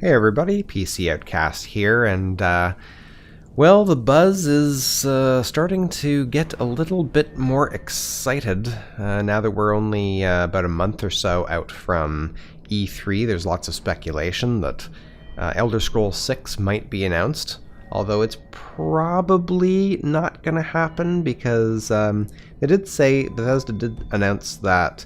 Hey everybody, PC Outcast here, and well, the buzz is starting to get a little bit more excited now that we're only about a month or so out from E3. There's lots of speculation that Elder Scrolls 6 might be announced, although it's probably not going to happen because they did say, Bethesda did announce that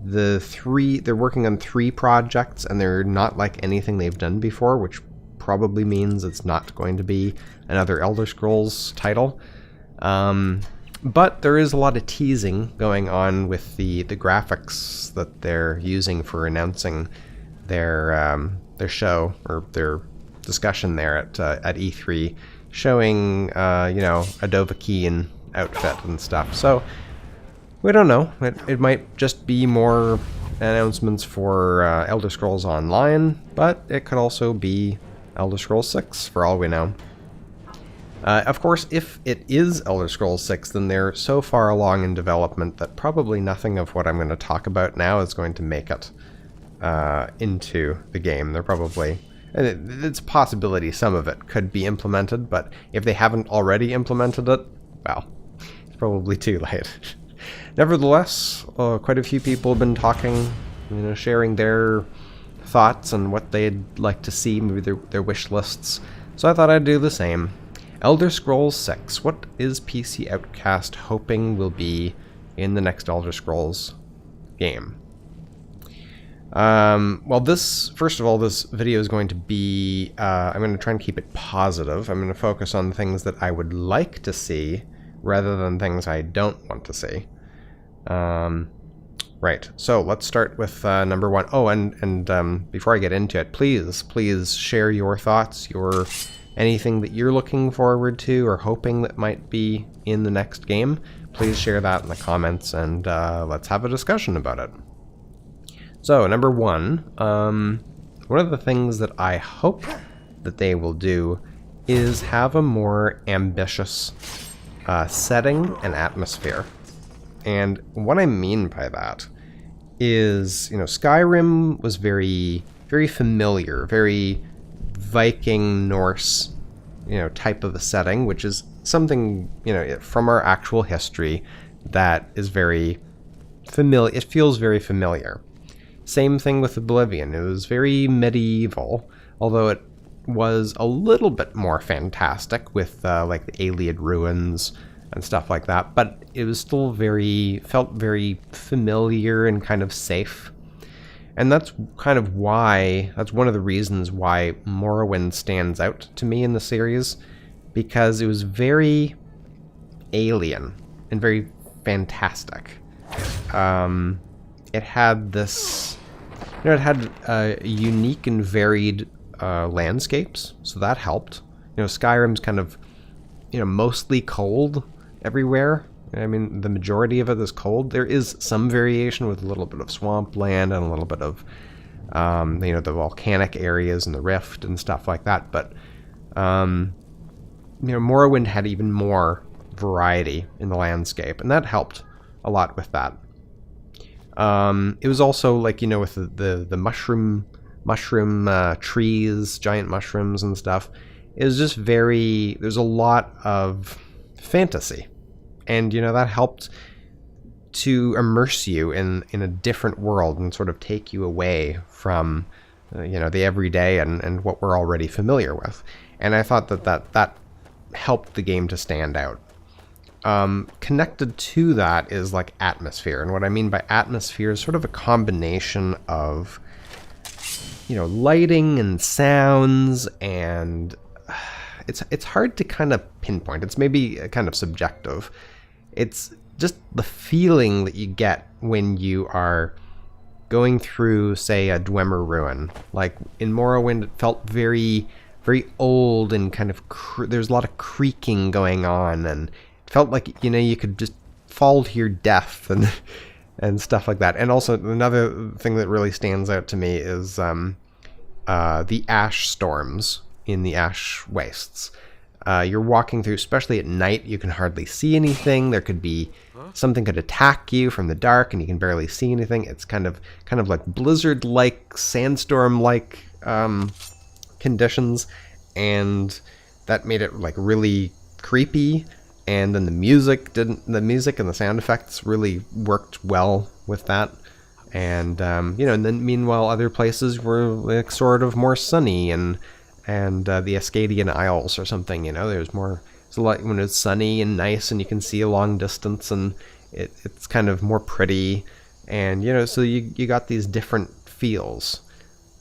they're working on 3 projects and they're not like anything they've done before, which probably means it's not going to be another Elder Scrolls title. But there is a lot of teasing going on with the graphics that they're using for announcing their show or their discussion there at E3, showing a Dovahkiin outfit and stuff. So we don't know. It might just be more announcements for Elder Scrolls Online, but it could also be Elder Scrolls 6 for all we know. Of course, if it is Elder Scrolls 6, then they're so far along in development that probably nothing of what I'm going to talk about now is going to make it into the game. They're probably... and it's a possibility some of it could be implemented, but if they haven't already implemented it, well, it's probably too late. Nevertheless, quite a few people have been talking, sharing their thoughts on what they'd like to see, maybe their wish lists. So I thought I'd do the same. Elder Scrolls 6. What is PC Outcast hoping will be in the next Elder Scrolls game? Well, first of all, this video is going to be, I'm going to try and keep it positive. I'm going to focus on things that I would like to see rather than things I don't want to see. Right, so let's start with number 1. Oh, and before I get into it, please share your thoughts, anything that you're looking forward to or hoping that might be in the next game. Please share that in the comments, and let's have a discussion about it. So, number 1, one of the things that I hope that they will do is have a more ambitious setting and atmosphere. And what I mean by that is, Skyrim was very, very familiar, very Viking, Norse, type of a setting, which is something, from our actual history that is very familiar. It feels very familiar. Same thing with Oblivion. It was very medieval, although it was a little bit more fantastic with like the Iliad ruins and stuff like that, but it was still felt very familiar and kind of safe. And that's kind of why, that's one of the reasons why Morrowind stands out to me in the series, because it was very alien and very fantastic. It had this, it had unique and varied landscapes, so that helped. Skyrim's kind of, mostly cold everywhere. I mean, the majority of it is cold. There is some variation with a little bit of swampland and a little bit of, the volcanic areas and the rift and stuff like that. But, Morrowind had even more variety in the landscape, and that helped a lot with that. It was also like, with the mushroom trees, giant mushrooms and stuff. It was just there's a lot of fantasy. And, that helped to immerse you in a different world and sort of take you away from, the everyday and what we're already familiar with. And I thought that helped the game to stand out. Connected to that is like atmosphere. And what I mean by atmosphere is sort of a combination of, lighting and sounds, and it's hard to kind of pinpoint. It's maybe kind of subjective. It's just the feeling that you get when you are going through, say, a Dwemer ruin. Like in Morrowind, it felt very, very old and kind of there's a lot of creaking going on, and it felt like you could just fall to your death and stuff like that. And also another thing that really stands out to me is the ash storms in the ash wastes. You're walking through, especially at night, you can hardly see anything. There could be something could attack you from the dark and you can barely see anything. It's kind of like blizzard-like, sandstorm-like conditions, and that made it like really creepy. And then the music and the sound effects really worked well with that. And and then meanwhile other places were like sort of more sunny, and the Ascadian Isles or something, there's a lot when it's sunny and nice and you can see a long distance, and it's kind of more pretty, and so you got these different feels.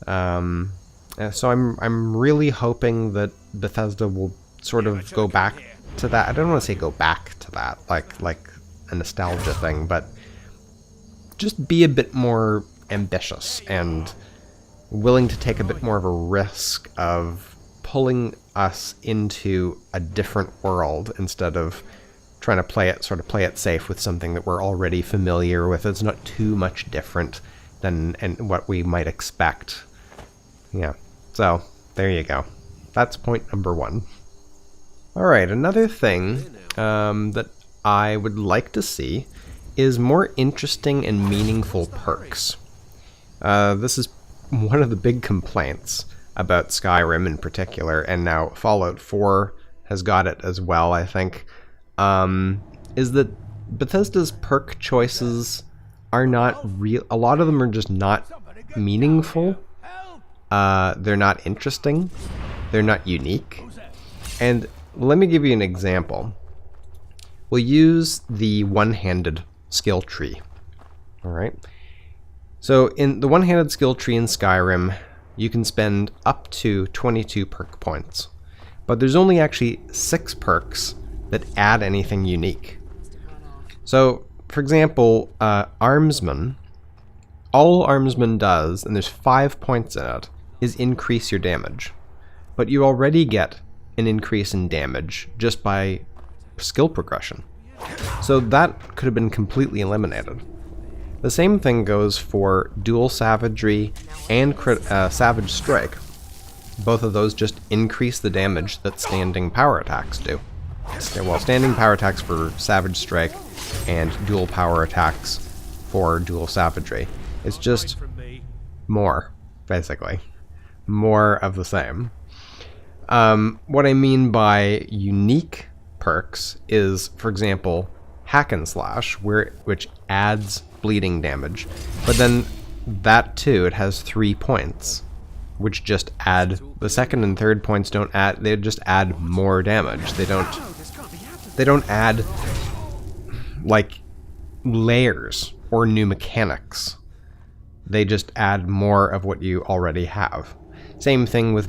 So I'm really hoping that Bethesda will sort of go back to that. I don't want to say go back to that like a nostalgia thing, but just be a bit more ambitious and willing to take a bit more of a risk of pulling us into a different world instead of trying to play it safe with something that we're already familiar with. It's not too much different than what we might expect. Yeah, so there you go. That's point number 1. All right, another thing that I would like to see is more interesting and meaningful perks. This is one of the big complaints about Skyrim in particular, and now Fallout 4 has got it as well, I think, is that Bethesda's perk choices are not real. A lot of them are just not meaningful. They're not interesting. They're not unique. And let me give you an example. We'll use the one-handed skill tree. All right. So in the one-handed skill tree in Skyrim, you can spend up to 22 perk points, but there's only actually 6 perks that add anything unique. So, for example, Armsman, all Armsman does, and there's 5 points in it, is increase your damage. But you already get an increase in damage just by skill progression. So that could have been completely eliminated. The same thing goes for Dual Savagery and Savage Strike. Both of those just increase the damage that standing power attacks do. Well, standing power attacks for Savage Strike and dual power attacks for Dual Savagery. It's just more, basically. More of the same. What I mean by unique perks is, for example, Hack and Slash, which adds bleeding damage, but then that too, it has 3 points, which just add, the second and third points don't add, they just add more damage. They don't add like layers or new mechanics. They just add more of what you already have. Same thing with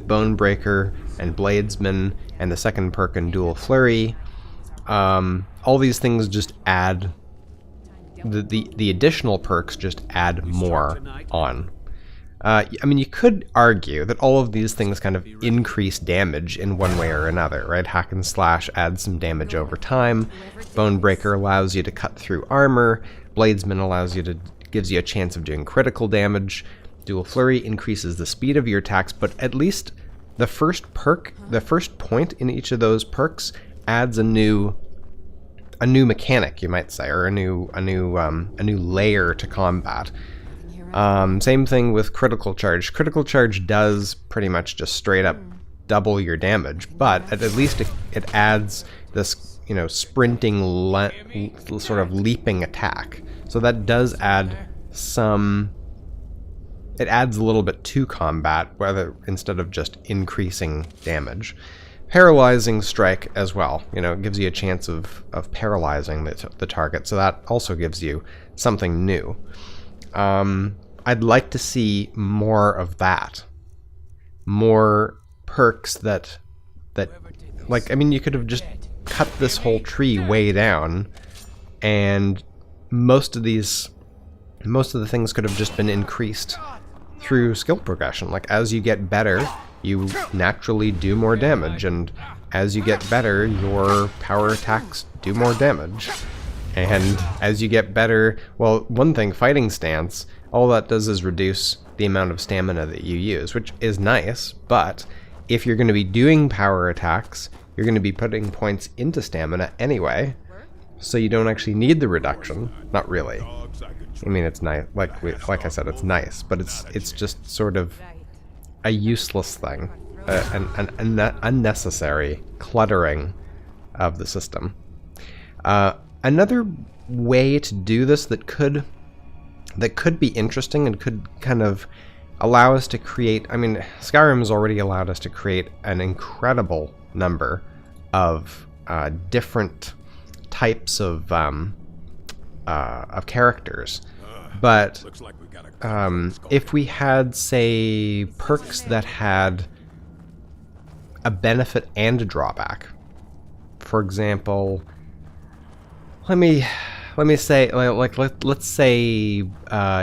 Bonebreaker and Bladesman and the second perk in Dual Flurry. All these things just add, the additional perks just add more on. I mean, you could argue that all of these things kind of increase damage in one way or another, right? Hack and Slash adds some damage over time. Bonebreaker allows you to cut through armor. Bladesman gives you a chance of doing critical damage. Dual Flurry increases the speed of your attacks, but at least the first point in each of those perks adds a new mechanic, you might say, or a new layer to combat. Same thing with Critical Charge. Critical Charge does pretty much just straight up double your damage, but at least it adds this, sprinting, sort of leaping attack. So that does add some. It adds a little bit to combat, instead of just increasing damage. Paralyzing Strike as well, it gives you a chance of paralyzing the target, so that also gives you something new. I'd like to see more of that. More perks that you could have just cut this whole tree way down, and most of the things could have just been increased through skill progression. Like, as you get better, you naturally do more damage, and as you get better, your power attacks do more damage. And as you get better, well, one thing, Fighting Stance, all that does is reduce the amount of stamina that you use, which is nice, but if you're going to be doing power attacks, you're going to be putting points into stamina anyway, so you don't actually need the reduction. Not really. I mean, it's nice. Like I said, it's nice, but it's just sort of a useless thing, an unnecessary cluttering of the system. Another way to do this that could be interesting and could kind of allow us to create, I mean, Skyrim has already allowed us to create an incredible number of different types of characters. But if we had, say, perks that had a benefit and a drawback, for example, let me say, let's say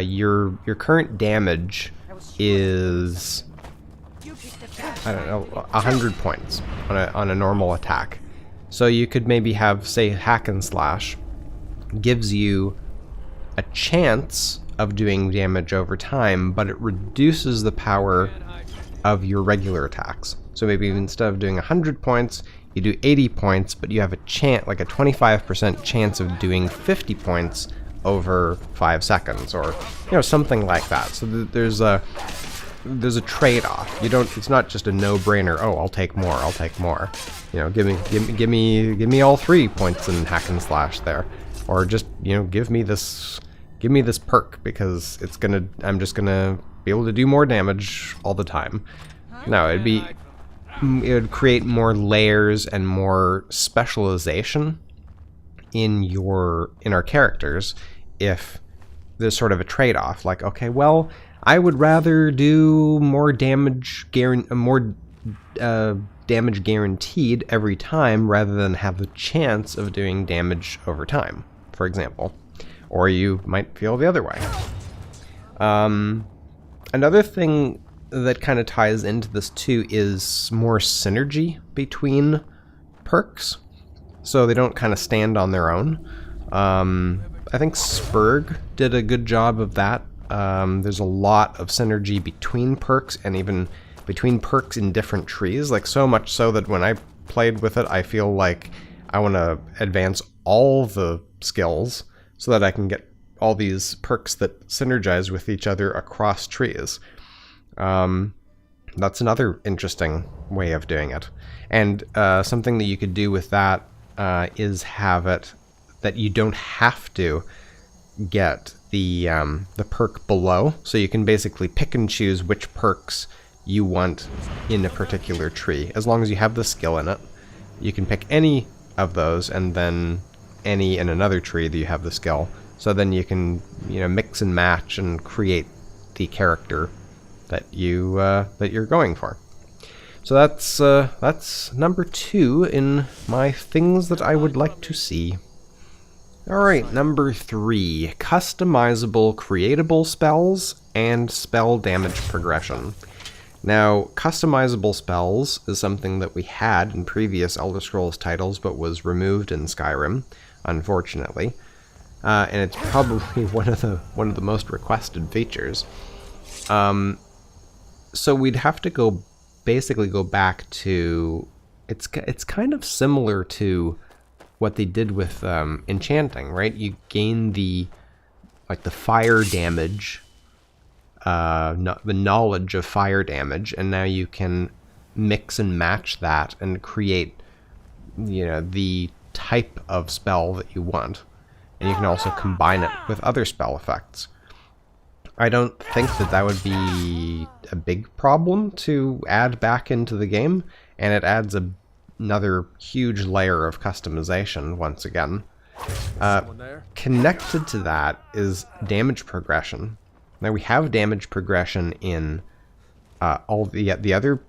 your current damage is, I don't know, 100 points on a normal attack. So you could maybe have, say, hack and slash gives you a chance of doing damage over time, but it reduces the power of your regular attacks. So maybe instead of doing 100 points, you do 80 points, but you have a chance, like a 25% chance of doing 50 points over 5 seconds, or something like that. So there's a trade-off. It's not just a no-brainer. Oh, I'll take more. I'll take more. Give me all 3 points in hack and slash there, or just give me this perk because I'm just gonna be able to do more damage all the time. No, it would create more layers and more specialization in our characters if there's sort of a trade-off. Like, okay, well, I would rather do more damage damage guaranteed every time rather than have the chance of doing damage over time, for example. Or you might feel the other way. Another thing that kind of ties into this too is more synergy between perks, so they don't kind of stand on their own. I think Spurg did a good job of that. There's a lot of synergy between perks and even between perks in different trees, like so much so that when I played with it, I feel like I want to advance all the skills so that I can get all these perks that synergize with each other across trees. That's another interesting way of doing it. And something that you could do with that is have it that you don't have to get the perk below. So you can basically pick and choose which perks you want in a particular tree. As long as you have the skill in it, you can pick any of those and then any in another tree that you have the skill. So then you can mix and match and create the character that you're going for. So that's number 2 in my things that I would like to see. Alright, number 3, customizable creatable spells and spell damage progression. Now, customizable spells is something that we had in previous Elder Scrolls titles, but was removed in Skyrim, unfortunately. And it's probably one of the most requested features. So we'd have to basically go back to, it's kind of similar to what they did with enchanting, right? You gain the fire damage, the knowledge of fire damage, and now you can mix and match that and create the type of spell that you want. And you can also combine it with other spell effects. I don't think that would be a big problem to add back into the game, and it adds another huge layer of customization once again. Connected to that is damage progression. Now we have damage progression in all the other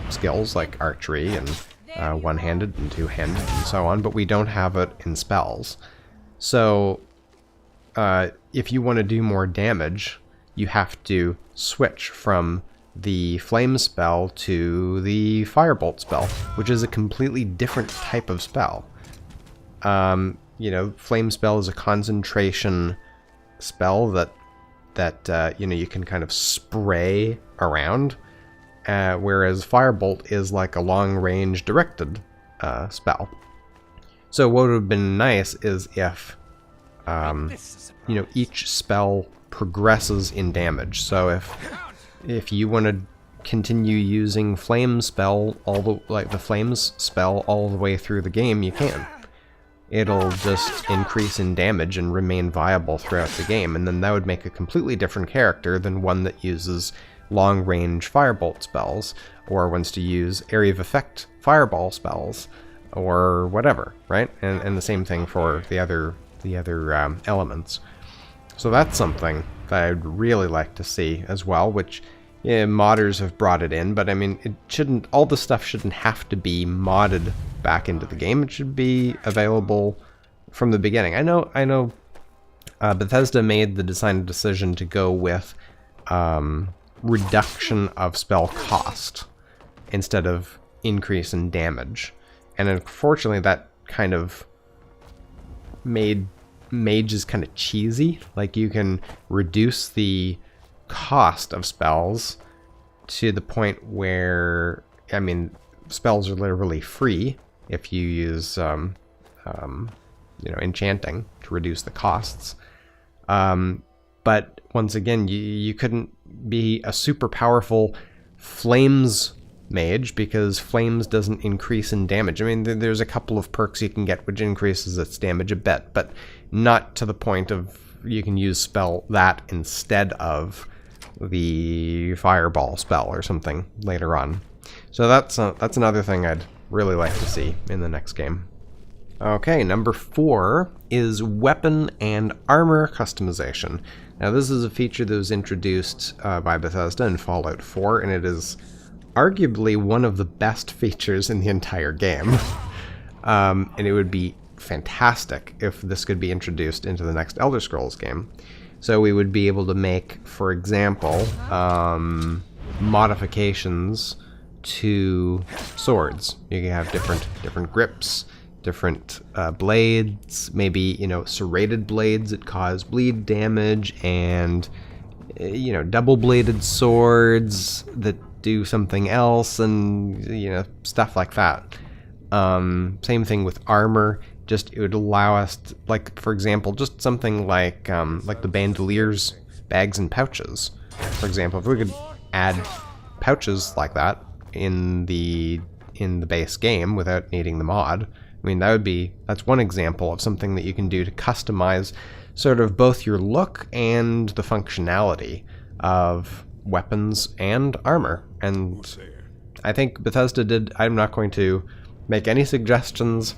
skills like archery and one-handed and two-handed and so on, but we don't have it in spells. So if you want to do more damage, you have to switch from the flame spell to the firebolt spell, which is a completely different type of spell. Flame spell is a concentration spell that you can kind of spray around, whereas firebolt is like a long-range directed spell. So what would have been nice is if each spell progresses in damage. So if you want to continue using flame spell the flames spell all the way through the game, you can. It'll just increase in damage and remain viable throughout the game, and then that would make a completely different character than one that uses long-range firebolt spells, or wants to use area of effect fireball spells, or whatever, right? And the same thing for the other elements. So that's something that I'd really like to see as well, which modders have brought it in, but I mean, all the stuff shouldn't have to be modded back into the game. It should be available from the beginning. I know Bethesda made the decision to go with reduction of spell cost instead of increase in damage. And unfortunately, that kind of made mages kind of cheesy. Like, you can reduce the cost of spells to the point where, I mean, spells are literally free if you use, enchanting to reduce the costs. But once again, you couldn't be a super powerful flames mage because flames doesn't increase in damage. I mean, there's a couple of perks you can get which increases its damage a bit, but not to the point of you can use that instead of the fireball spell or something later on. So that's another thing I'd really like to see in the next game. Okay, number 4 is weapon and armor customization. Now, this is a feature that was introduced by Bethesda in Fallout 4, and it is arguably one of the best features in the entire game. And it would be fantastic if this could be introduced into the next Elder Scrolls game. So we would be able to make, for example, modifications to swords. You can have different grips, different blades, maybe, serrated blades that cause bleed damage, and, double-bladed swords that do something else, and, stuff like that. Same thing with armor. Just, it would allow us to, like, for example, just something like the bandoliers, bags, and pouches. For example, if we could add pouches like that in the base game without needing the mod, I mean, that's one example of something that you can do to customize sort of both your look and the functionality of weapons and armor. And I think Bethesda did. I'm not going to make any suggestions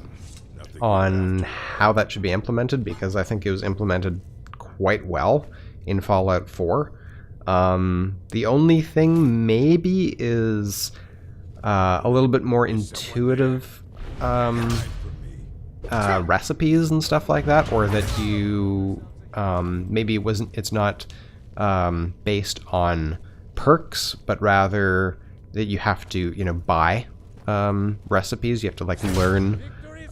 on how that should be implemented, because I think it was implemented quite well in Fallout 4. The only thing maybe is a little bit more intuitive recipes and stuff like that, or that you maybe it's not based on perks, but rather that you have to buy recipes. You have to learn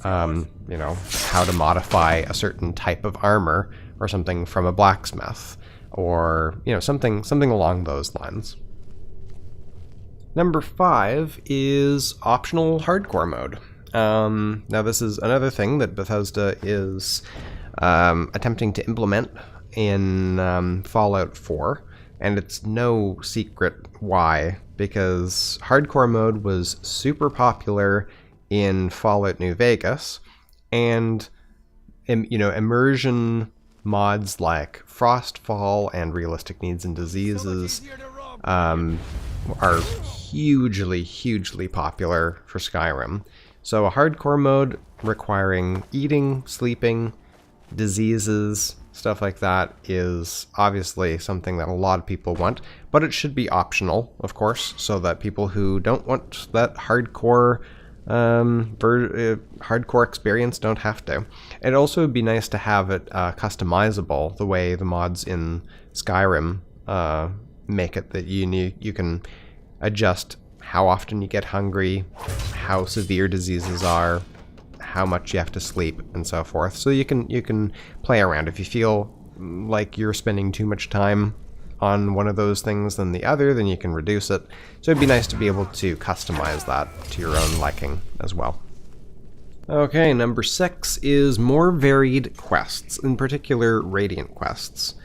how to modify a certain type of armor or something from a blacksmith, or something along those lines. Number 5 is optional hardcore mode. Now, this is another thing that Bethesda is attempting to implement in Fallout 4, and it's no secret why, because hardcore mode was super popular in Fallout New Vegas, and immersion mods like Frostfall and Realistic Needs and Diseases are hugely popular for Skyrim. So a hardcore mode requiring eating, sleeping, diseases, stuff like that is obviously something that a lot of people want, but it should be optional, of course, so that people who don't want that hardcore hardcore experience don't have to. It also would be nice to have it customizable the way the mods in Skyrim make it, that you can adjust how often you get hungry, how severe diseases are, how much you have to sleep, and so forth. So you can play around. If you feel like you're spending too much time on one of those things than the other, then you can reduce it. So it'd be nice to be able to customize that to your own liking as well. Okay, number 6 is more varied quests, in particular Radiant quests.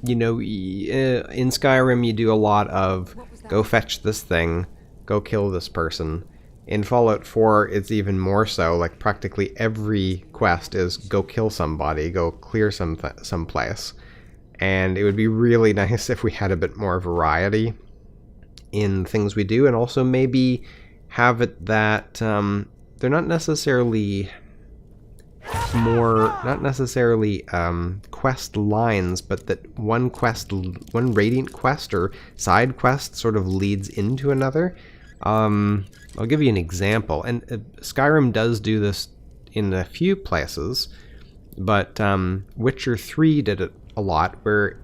you know, in Skyrim you do a lot of go fetch this thing, go kill this person. In Fallout 4, it's even more so. Like, practically every quest is go kill somebody, go clear some place. And it would be really nice if we had a bit more variety in things we do, and also maybe have it that they're not necessarily quest lines, but that one Radiant quest or side quest sort of leads into another. I'll give you an example, and Skyrim does do this in a few places, but Witcher 3 did it a lot, where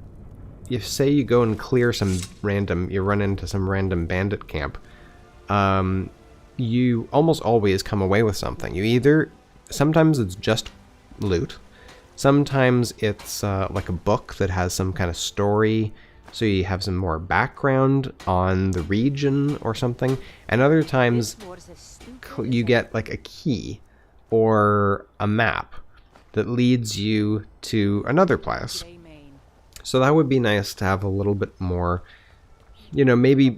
if, say, you go and clear you run into some random bandit camp, you almost always come away with something. Sometimes it's just loot, sometimes it's like a book that has some kind of story, so you have some more background on the region or something, and other times you get like a key or a map that leads you to another place. So that would be nice to have a little bit more, you know, maybe,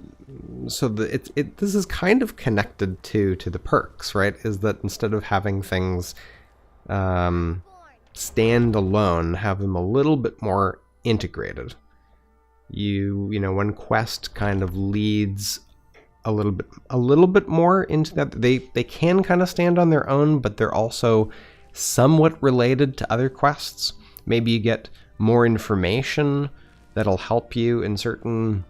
so this is kind of connected to the perks, right? Is that instead of having things stand alone, have them a little bit more integrated. You know, one quest kind of leads a little bit more into that. They can kind of stand on their own, but they're also somewhat related to other quests. Maybe you get more information that'll help you in certain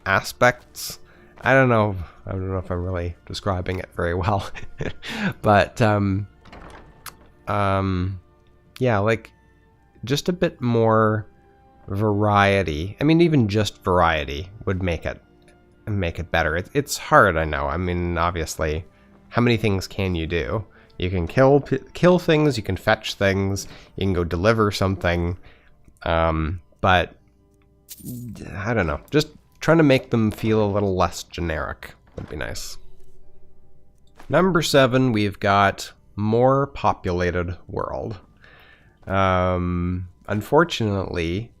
aspects. I don't know if I'm really describing it very well. But yeah, like just a bit more variety. I mean, even just variety would make it better. It's hard, I know. I mean, obviously, how many things can you do? You can kill things, you can fetch things, you can go deliver something. But I don't know. Just trying to make them feel a little less generic would be nice. Number 7, we've got more populated world. Unfortunately,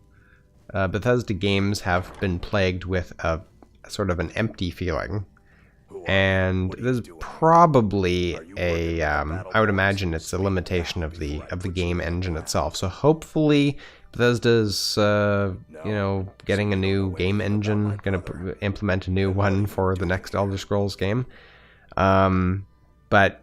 Bethesda games have been plagued with a sort of an empty feeling. And there's probably I would imagine it's a limitation of the game engine itself. So hopefully Bethesda's, you know, getting a new game engine, going to implement a new one for the next Elder Scrolls game. But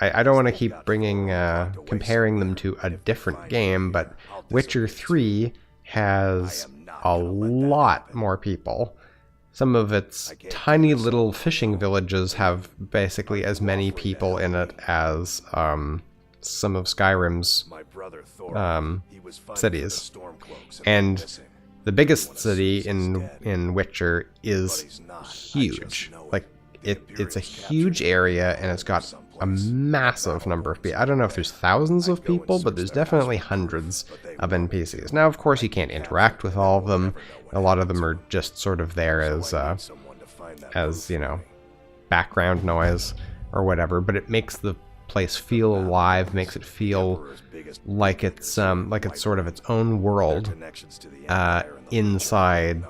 I don't want to keep comparing them to a different game, but Witcher 3 has a lot more people. Some of its tiny little fishing villages have basically as many people in it as some of Skyrim's cities. And the biggest city in Witcher is huge. Like, it's a huge area, and it's got a massive number of people. I don't know if there's thousands of people, but there's definitely hundreds of NPCs. Now, of course, you can't interact with all of them. A lot of them are just sort of there as you know, background noise or whatever, but it makes the place feel alive, makes it feel like it's sort of its own world inside,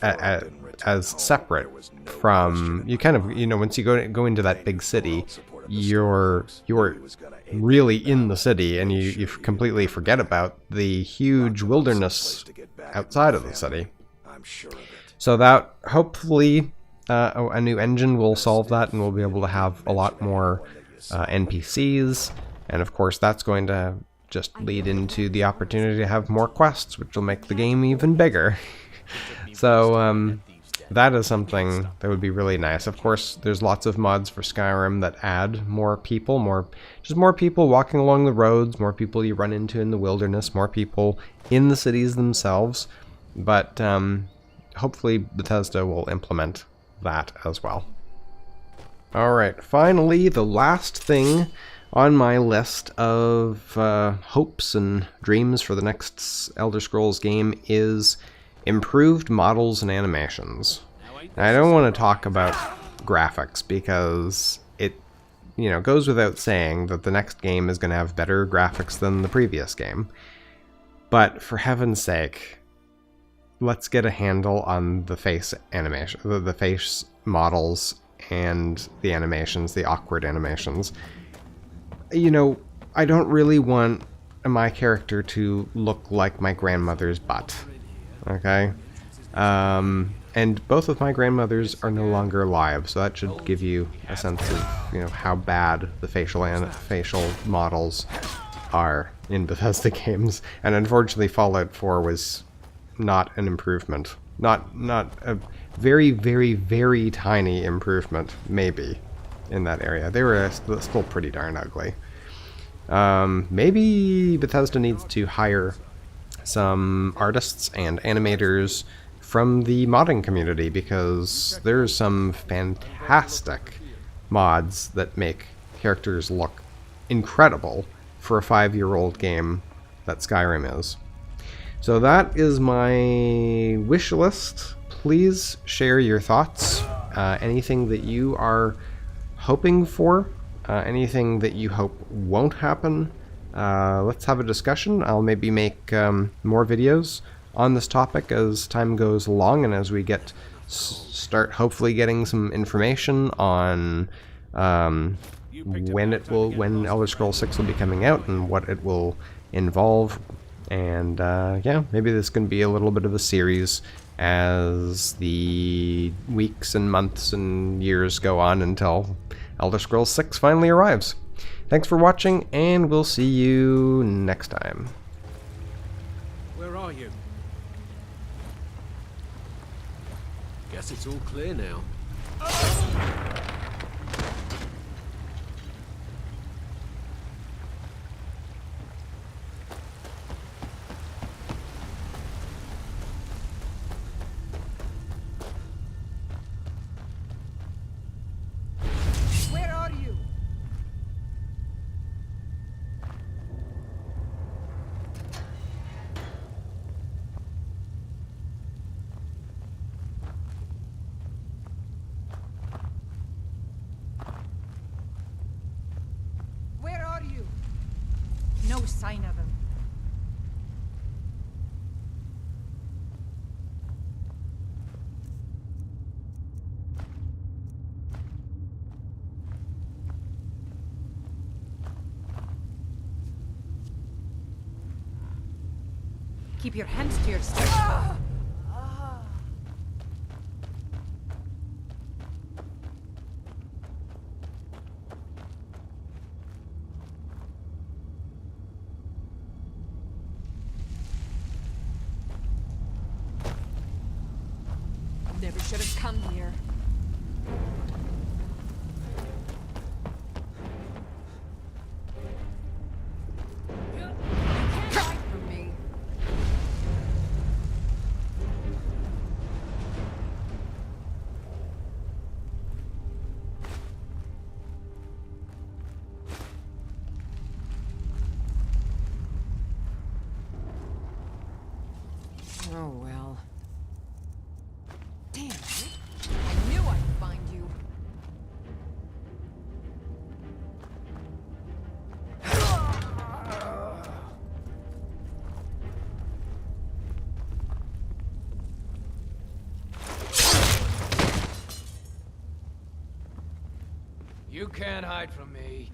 as separate from, you kind of, you know, once you go into that big city, you're really in the city, and you completely forget about the huge wilderness outside of the city. So that, hopefully, a new engine will solve that, and we'll be able to have a lot more NPCs, and of course that's going to just lead into the opportunity to have more quests, which will make the game even bigger. So that is something that would be really nice. Of course, there's lots of mods for Skyrim that add more people walking along the roads, more people you run into in the wilderness, more people in the cities themselves. But hopefully Bethesda will implement that as well. Alright, finally, the last thing on my list of hopes and dreams for the next Elder Scrolls game is improved models and animations. Now, I don't want to talk about graphics because it, you know, goes without saying that the next game is going to have better graphics than the previous game. But for heaven's sake, let's get a handle on the face animation, the face models and the animations, the awkward animations. You know, I don't really want my character to look like my grandmother's butt. Okay? And both of my grandmothers are no longer alive, so that should give you a sense of, you know, how bad the facial models are in Bethesda games. And unfortunately, Fallout 4 was not an improvement. Not a very, very, very tiny improvement, maybe, in that area. They were still pretty darn ugly. Maybe Bethesda needs to hire some artists and animators from the modding community, because there's some fantastic mods that make characters look incredible for a 5-year-old game that Skyrim is. So that is my wish list. Please share your thoughts. Anything that you are hoping for, anything that you hope won't happen. Let's have a discussion. I'll maybe make more videos on this topic as time goes along, and as we start hopefully getting some information on when Elder Scrolls 6 will be coming out and what it will involve. And yeah, maybe this can be a little bit of a series as the weeks and months and years go on until Elder Scrolls 6 finally arrives. Thanks for watching, and we'll see you next time. Where are you? Guess it's all clear now. Where are you? Where are you? No sign of him. Keep your hands to yourself. Never should have come here. You can't hide from me. Oh well. Damn it! I knew I'd find you. You can't hide from me.